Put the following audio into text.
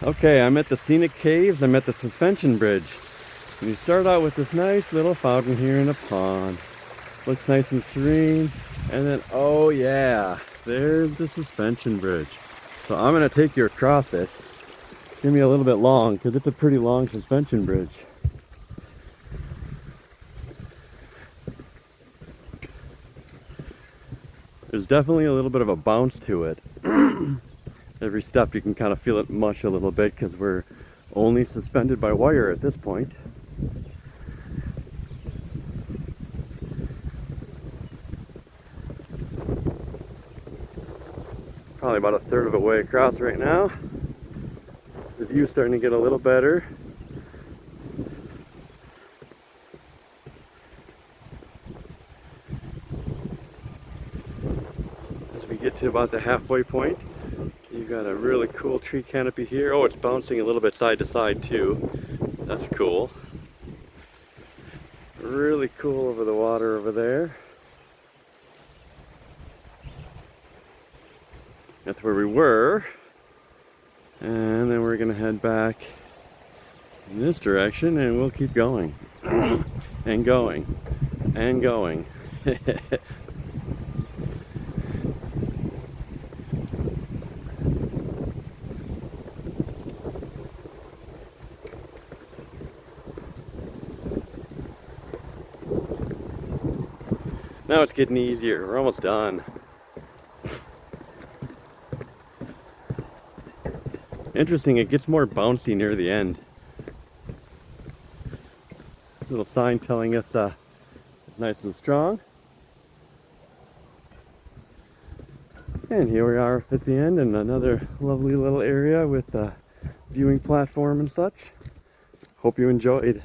Okay, I'm at the Scenic Caves. I'm at the suspension bridge. And you start out with this nice little fountain here in a pond. Looks nice and serene. And then, oh yeah, there's the suspension bridge. So I'm gonna take you across it. It's gonna be a little bit long because it's a pretty long suspension bridge. There's definitely a little bit of a bounce to it. Every step you can kind of feel it mush a little bit because we're only suspended by wire at this point. Probably about a third of the way across right now. The view's starting to get a little better. As we get to about the halfway point, you got a really cool tree canopy here. Oh, it's bouncing a little bit side to side too. That's cool. Really cool over the water over there. That's where we were. And then we're gonna head back in this direction and we'll keep going. And going. And going. Now it's getting easier. We're almost done. Interesting, it gets more bouncy near the end. Little sign telling us nice and strong. And here we are at the end in another lovely little area with a viewing platform and such. Hope you enjoyed.